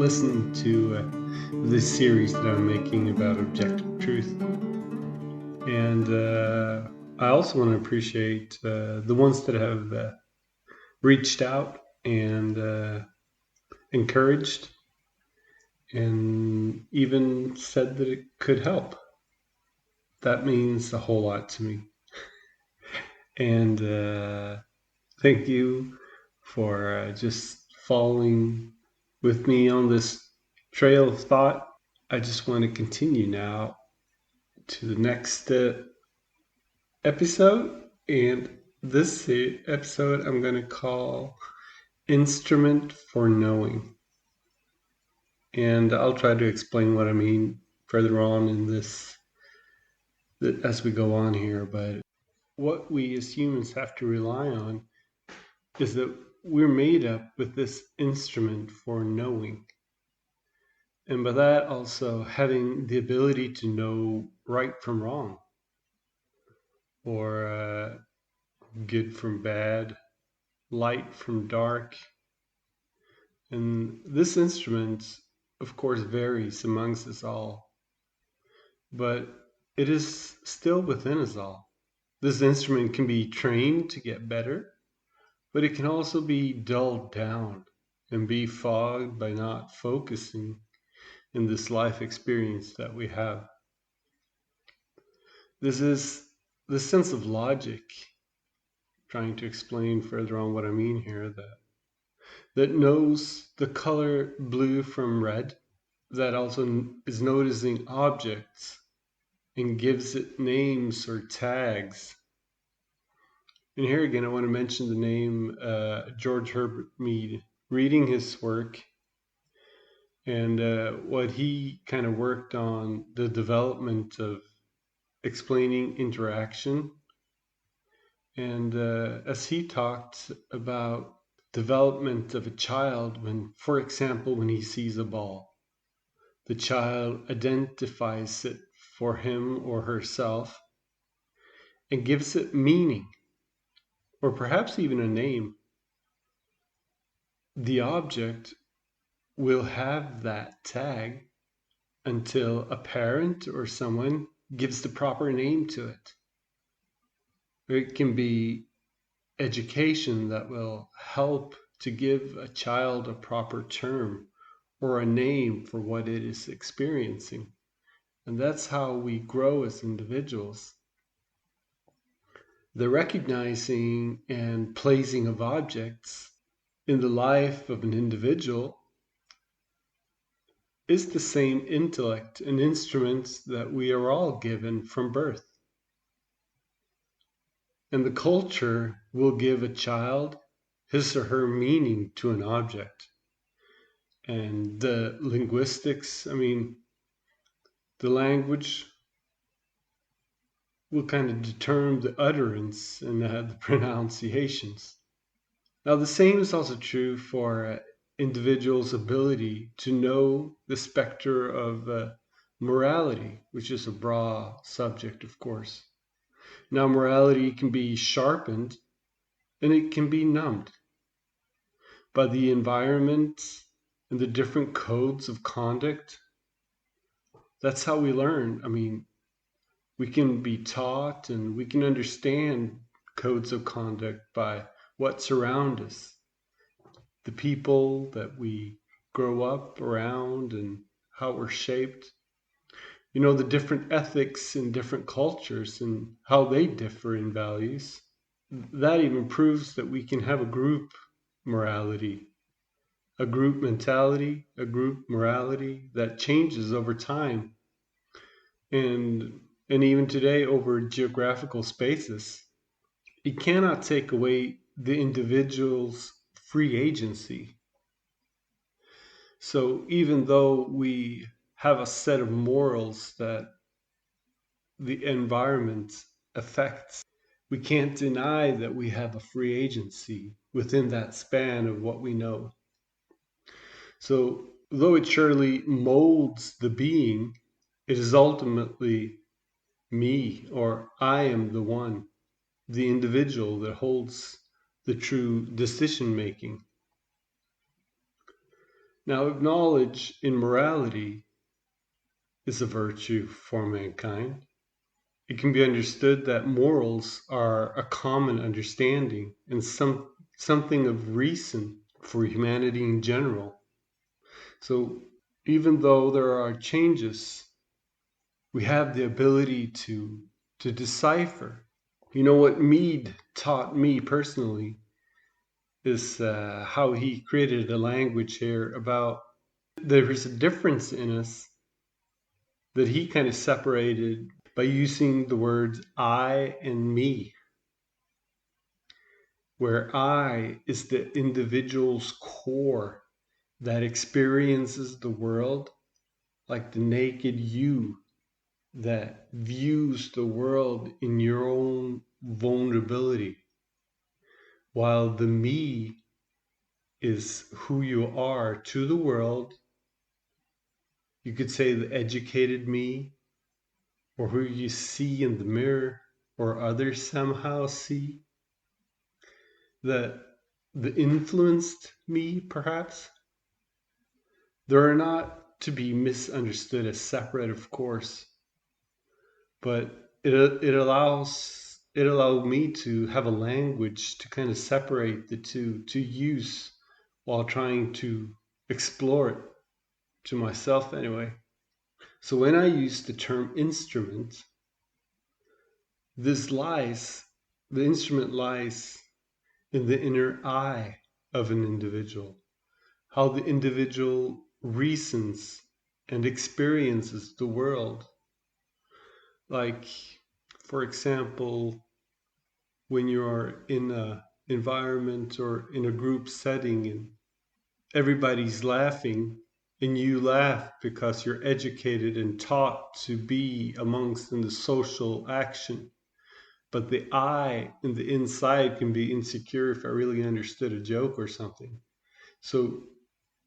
listening to this series that I'm making about objective truth. And I also want to appreciate the ones that have reached out and encouraged and even said that it could help. That means a whole lot to me. And thank you for just following with me on this trail of thought. I just want to continue now to the next episode. And this episode I'm going to call Instrument for Knowing. And I'll try to explain what I mean further on in this as we go on here. But what we as humans have to rely on is that we're made up with this instrument for knowing. And by that also having the ability to know right from wrong, or good from bad, light from dark. And this instrument, of course, varies amongst us all, but it is still within us all. This instrument can be trained to get better, but it can also be dulled down and be fogged by not focusing in this life experience that we have. This is the sense of logic, trying to explain further on what I mean here, that knows the color blue from red, that also is noticing objects and gives it names or tags. And here again, I want to mention the name George Herbert Mead. Reading his work and what he kind of worked on, the development of explaining interaction. And as he talked about development of a child, when, for example, when he sees a ball, the child identifies it for him or herself and gives it meaning, or perhaps even a name. The object will have that tag until a parent or someone gives the proper name to it. It can be education that will help to give a child a proper term or a name for what it is experiencing. And that's how we grow as individuals. The recognizing and placing of objects in the life of an individual is the same intellect and instruments that we are all given from birth. And the culture will give a child his or her meaning to an object. And the linguistics, the language will kind of determine the utterance and the pronunciations. Now, the same is also true for individuals' ability to know the specter of morality, which is a broad subject, of course. Now, morality can be sharpened and it can be numbed by the environment and the different codes of conduct. That's how we learn. We can be taught and we can understand codes of conduct by what's around us, the people that we grow up around and how we're shaped. The different ethics in different cultures and how they differ in values. That even proves that we can have a group morality, a group mentality, a group morality that changes over time. And even today over geographical spaces. It cannot take away the individual's free agency. So even though we have a set of morals that the environment affects, we can't deny that we have a free agency within that span of what we know. So though it surely molds the being, it is ultimately me, or I am the one, the individual that holds the true decision making. Now, knowledge in morality is a virtue for mankind. It can be understood that morals are a common understanding and something of reason for humanity in general. So even though there are changes, we have the ability to decipher. You know what Mead taught me personally is how he created a language here about there is a difference in us that he kind of separated by using the words I and me, where I is the individual's core that experiences the world like the naked you that views the world in your own vulnerability, while the me is who you are to the world. You could say the educated me, or who you see in the mirror, or others somehow see. The, the influenced me, perhaps. They're not to be misunderstood as separate, of course, but it allowed me to have a language to kind of separate the two, to use while trying to explore it to myself anyway. So when I use the term instrument, this lies, the instrument lies in the inner eye of an individual, how the individual reasons and experiences the world. Like, for example, when you're in an environment or in a group setting and everybody's laughing and you laugh because you're educated and taught to be amongst in the social action. But the I in the inside can be insecure if I really understood a joke or something. So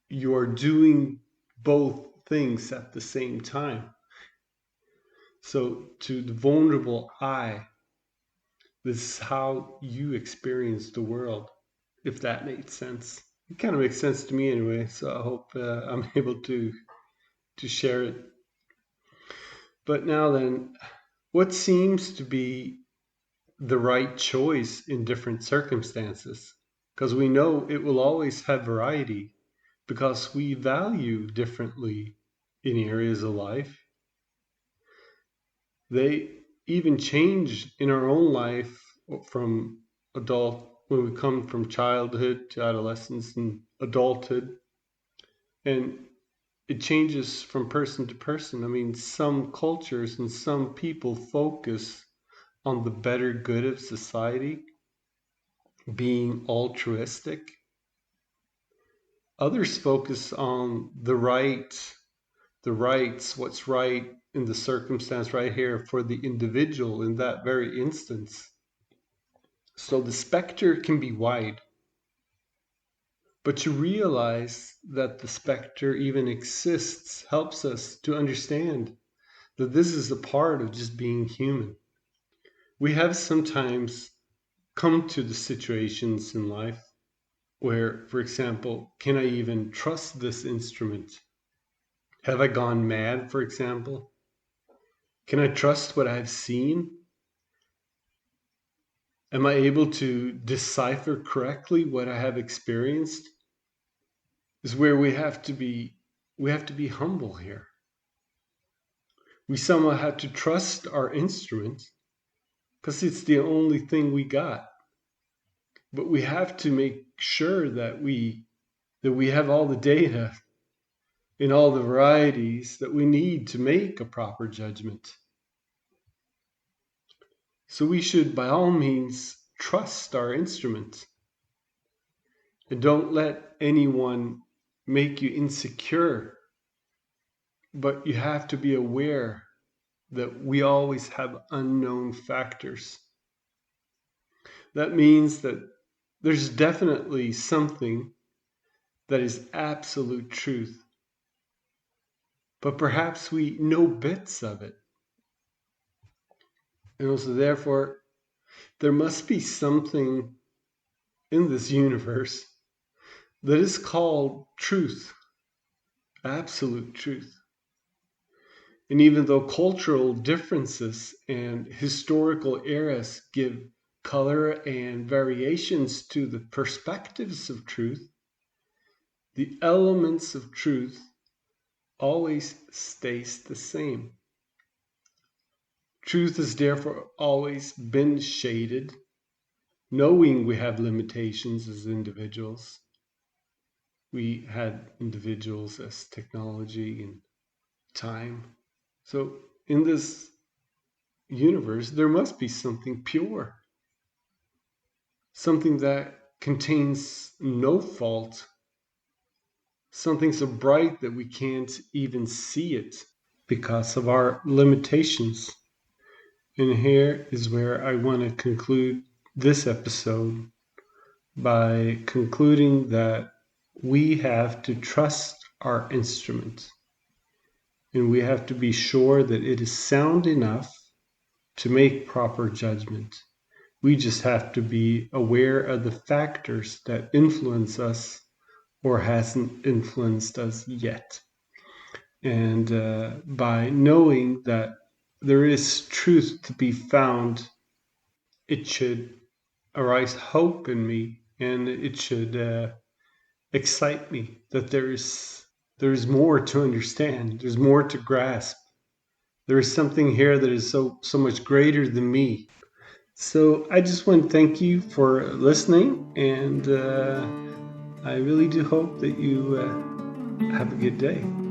you are doing both things at the same time. So to the vulnerable I, this is how you experience the world, if that makes sense. It kind of makes sense to me anyway, so I hope I'm able to share it. But now then, what seems to be the right choice in different circumstances? Because we know it will always have variety, because we value differently in areas of life. They even change in our own life from when we come from childhood to adolescence and adulthood. And it changes from person to person. I mean, some cultures and some people focus on the better good of society, being altruistic. Others focus on the rights, what's right in the circumstance right here for the individual in that very instance. So the specter can be wide, but to realize that the specter even exists helps us to understand that this is a part of just being human. We have sometimes come to the situations in life where, for example, can I even trust this instrument? Have I gone mad, for example? Can I trust what I've seen? Am I able to decipher correctly what I have experienced? Is where we have to be humble here. We somehow have to trust our instrument because it's the only thing we got. But we have to make sure that we have all the data in all the varieties that we need to make a proper judgment. So we should, by all means, trust our instrument. And don't let anyone make you insecure. But you have to be aware that we always have unknown factors. That means that there's definitely something that is absolute truth. But perhaps we know bits of it. And also, therefore, there must be something in this universe that is called truth. absolute truth. And even though cultural differences and historical eras give color and variations to the perspectives of truth, the elements of truth always stays the same. Truth has therefore always been shaded, knowing we have limitations as individuals. We had individuals as technology and time. So in this universe, there must be something pure, something that contains no fault, something so bright that we can't even see it because of our limitations. And here is where I want to conclude this episode by concluding that we have to trust our instrument, and we have to be sure that it is sound enough to make proper judgment. We just have to be aware of the factors that influence us or hasn't influenced us yet. And by knowing that there is truth to be found, it should arise hope in me, and it should excite me that there's more to understand, there's more to grasp. There is something here that is so much greater than me. So I just want to thank you for listening, and I really do hope that you have a good day.